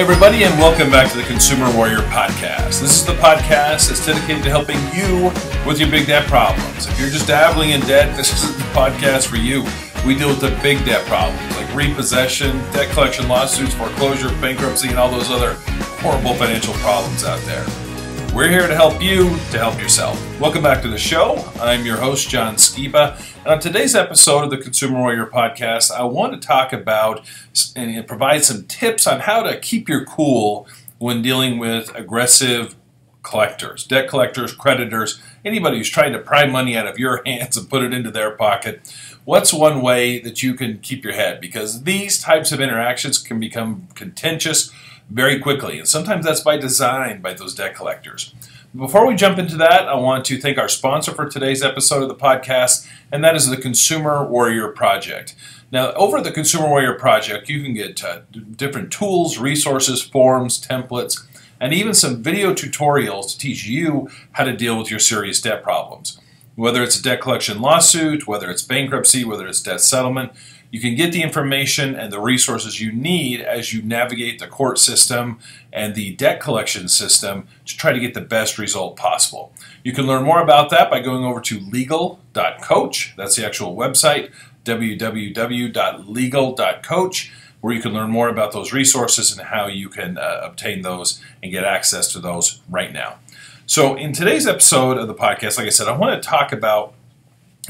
Hey everybody, and welcome back to the Consumer Warrior Podcast. This is the podcast that's dedicated to helping you with your big debt problems. If you're just dabbling in debt, this isn't the podcast for you. We deal with the big debt problems like repossession, debt collection lawsuits, foreclosure, bankruptcy, and all those other horrible financial problems out there. We're here to help you to help yourself. Welcome back to the show. I'm your host, John Skiba. And on today's episode of the Consumer Warrior Podcast, I want to talk about and provide some tips on how to keep your cool when dealing with aggressive collectors, debt collectors, creditors, anybody who's trying to pry money out of your hands and put it into their pocket. What's one way that you can keep your head? Because these types of interactions can become contentious very quickly, and sometimes that's by design by those debt collectors. Before we jump into that, I want to thank our sponsor for today's episode of the podcast, and that is the Consumer Warrior Project. Now, over at the Consumer Warrior Project, you can get different tools, resources, forms, templates, and even some video tutorials to teach you how to deal with your serious debt problems. Whether it's a debt collection lawsuit, whether it's bankruptcy, whether it's debt settlement, you can get the information and the resources you need as you navigate the court system and the debt collection system to try to get the best result possible. You can learn more about that by going over to legal.coach. That's the actual website, www.legal.coach, where you can learn more about those resources and how you can obtain those and get access to those right now. So in today's episode of the podcast, like I said, I want to talk about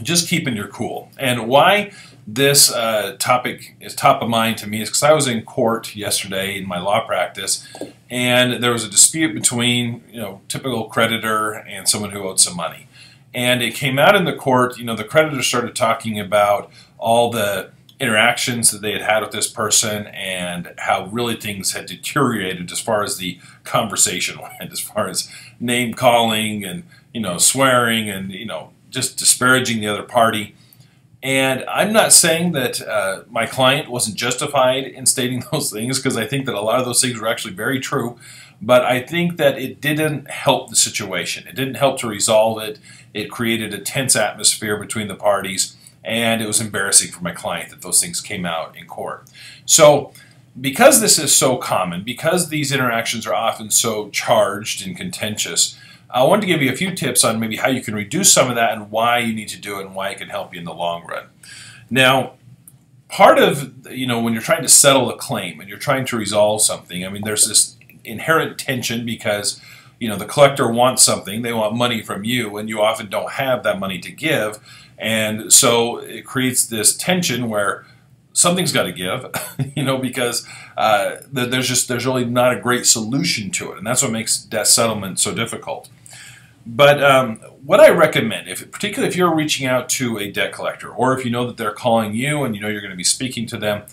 just keeping your cool. And why this topic is top of mind to me is because I was in court yesterday in my law practice, and there was a dispute between, typical creditor and someone who owed some money. And it came out in the court, the creditor started talking about all the interactions that they had had with this person and how really things had deteriorated as far as the conversation went, as far as name calling and, swearing and, just disparaging the other party. And I'm not saying that my client wasn't justified in stating those things, because I think that a lot of those things were actually very true, but I think that it didn't help the situation. It didn't help to resolve it. It created a tense atmosphere between the parties, and it was embarrassing for my client that those things came out in court. So because this is so common, because these interactions are often so charged and contentious, I want to give you a few tips on maybe how you can reduce some of that and why you need to do it and why it can help you in the long run. Now, part of, when you're trying to settle a claim and you're trying to resolve something, there's this inherent tension because, the collector wants something, they want money from you, and you often don't have that money to give. And so it creates this tension where something's got to give, because there's really not a great solution to it. And that's what makes debt settlement so difficult. But what I recommend, particularly if you're reaching out to a debt collector, or if you know that they're calling you and you're going to be speaking to them,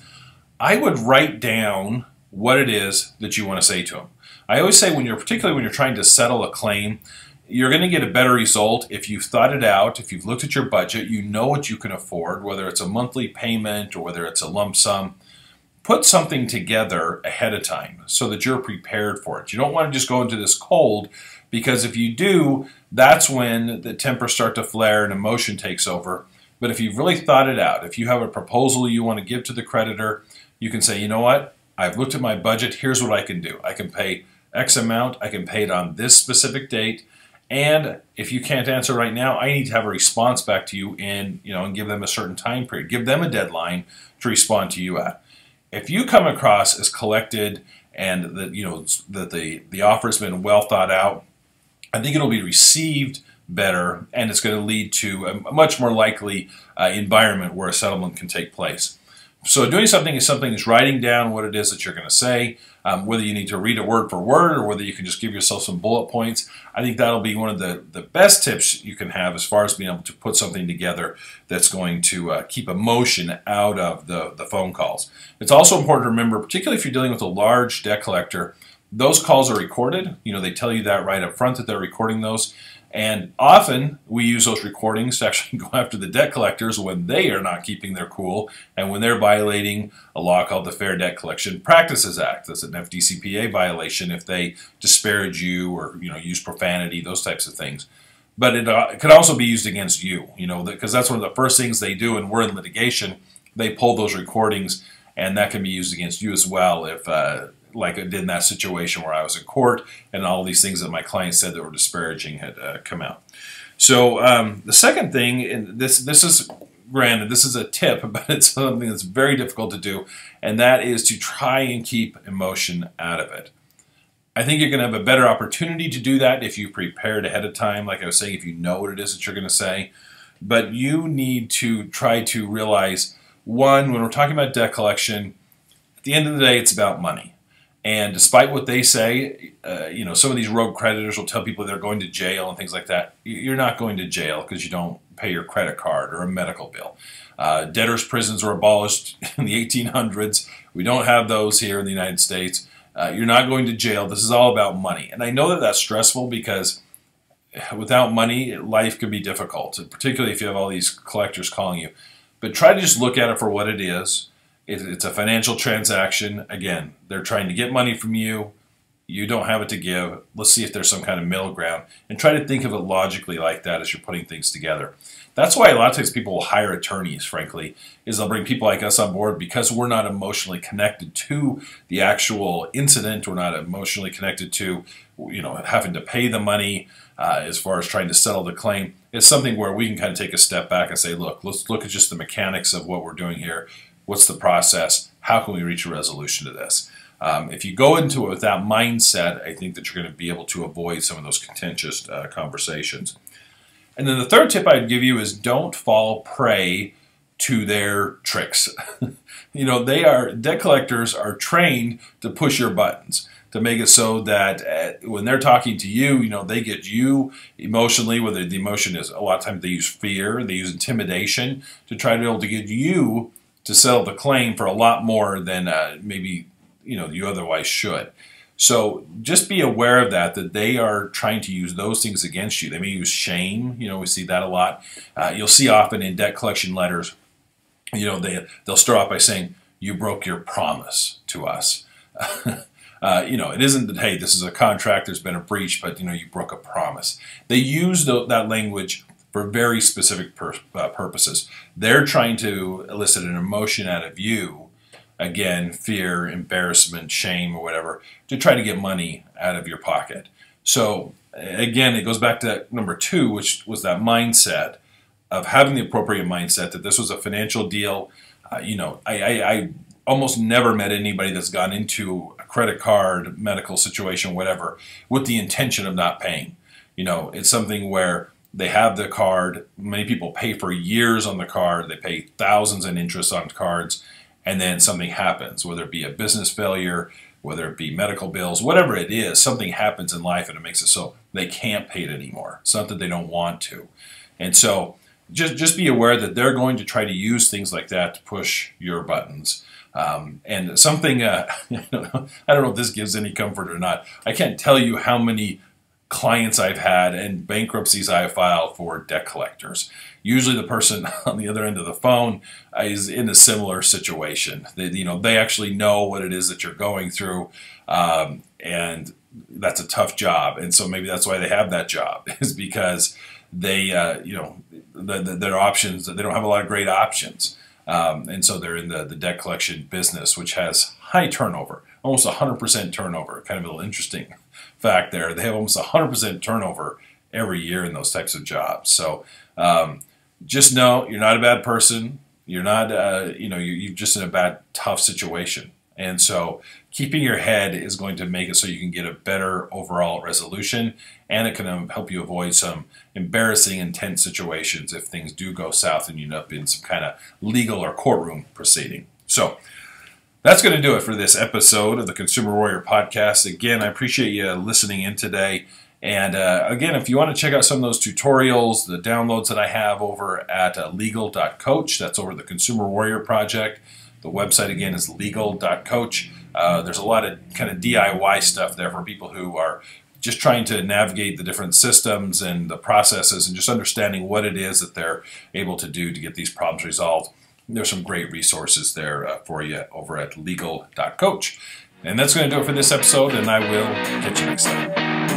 I would write down what it is that you want to say to them. I always say particularly when you're trying to settle a claim, you're going to get a better result if you've thought it out, if you've looked at your budget, you know what you can afford, whether it's a monthly payment or whether it's a lump sum. Put something together ahead of time so that you're prepared for it. You don't want to just go into this cold, because if you do, that's when the tempers start to flare and emotion takes over. But if you've really thought it out, if you have a proposal you want to give to the creditor, you can say, you know what, I've looked at my budget, here's what I can do. I can pay X amount, I can pay it on this specific date, and if you can't answer right now, I need to have a response back to you and give them a certain time period. Give them a deadline to respond to you at. If you come across as collected and that the offer has been well thought out, I think it'll be received better, and it's going to lead to a much more likely environment where a settlement can take place. So doing something is writing down what it is that you're going to say, whether you need to read it word for word or whether you can just give yourself some bullet points. I think that'll be one of the best tips you can have as far as being able to put something together that's going to keep emotion out of the phone calls. It's also important to remember, particularly if you're dealing with a large debt collector, those calls are recorded. They tell you that right up front that they're recording those. And often we use those recordings to actually go after the debt collectors when they are not keeping their cool and when they're violating a law called the Fair Debt Collection Practices Act. That's an FDCPA violation if they disparage you or use profanity, those types of things. But it could also be used against you, because that's one of the first things they do when we're in litigation. They pull those recordings, and that can be used against you as well if like it did in that situation where I was in court and all these things that my clients said that were disparaging had come out. So the second thing, and this is granted, this is a tip, but it's something that's very difficult to do, and that is to try and keep emotion out of it. I think you're going to have a better opportunity to do that if you prepared ahead of time, like I was saying, if you know what it is that you're going to say. But you need to try to realize, one, when we're talking about debt collection, at the end of the day, it's about money. And despite what they say, some of these rogue creditors will tell people they're going to jail and things like that. You're not going to jail because you don't pay your credit card or a medical bill. Debtors' prisons were abolished in the 1800s. We don't have those here in the United States. You're not going to jail. This is all about money. And I know that that's stressful because without money, life can be difficult, particularly if you have all these collectors calling you. But try to just look at it for what it is. It's a financial transaction. Again, they're trying to get money from you. You don't have it to give. Let's see if there's some kind of middle ground. And try to think of it logically like that as you're putting things together. That's why a lot of times people will hire attorneys, frankly, is they'll bring people like us on board because we're not emotionally connected to the actual incident. We're not emotionally connected to, having to pay the money as far as trying to settle the claim. It's something where we can kind of take a step back and say, look, let's look at just the mechanics of what we're doing here. What's the process? How can we reach a resolution to this? If you go into it with that mindset, I think that you're going to be able to avoid some of those contentious conversations. And then the third tip I'd give you is don't fall prey to their tricks. Debt collectors are trained to push your buttons, to make it so that when they're talking to you, they get you emotionally, whether the emotion is, a lot of times they use fear, they use intimidation to try to be able to get you to settle the claim for a lot more than maybe you otherwise should. So just be aware of that they are trying to use those things against you. They may use shame. We see that a lot. You'll see often in debt collection letters, they'll start off by saying, you broke your promise to us. It isn't that, hey, this is a contract, there's been a breach, but you broke a promise. They use that language for very specific purposes. They're trying to elicit an emotion out of you, again, fear, embarrassment, shame, or whatever, to try to get money out of your pocket. So again, it goes back to that number 2, which was that mindset of having the appropriate mindset that this was a financial deal. I almost never met anybody that's gone into a credit card, medical situation, whatever, with the intention of not paying. It's something where they have the card. Many people pay for years on the card. They pay thousands in interest on cards. And then something happens, whether it be a business failure, whether it be medical bills, whatever it is, something happens in life and it makes it so they can't pay it anymore. It's not that they don't want to. And so just be aware that they're going to try to use things like that to push your buttons. And something, I don't know if this gives any comfort or not. I can't tell you how many clients I've had and bankruptcies I have filed for debt collectors. Usually the person on the other end of the phone is in a similar situation. They actually know what it is that you're going through, and that's a tough job. And so maybe that's why they have that job, is because they, their options, they don't have a lot of great options. And so they're in the debt collection business, which has high turnover, almost 100% turnover. Kind of a little interesting fact there. They have almost 100% turnover every year in those types of jobs. So just know you're not a bad person. You're not, you're just in a bad, tough situation. And so keeping your head is going to make it so you can get a better overall resolution, and it can help you avoid some embarrassing, intense situations if things do go south and you end up in some kind of legal or courtroom proceeding. So that's going to do it for this episode of the Consumer Warrior Podcast. Again, I appreciate you listening in today. And again, if you want to check out some of those tutorials, the downloads that I have over at legal.coach, that's over the Consumer Warrior Project. The website, again, is legal.coach. There's a lot of kind of DIY stuff there for people who are just trying to navigate the different systems and the processes and just understanding what it is that they're able to do to get these problems resolved. There's some great resources there for you over at legal.coach. And that's going to do it for this episode, and I will catch you next time.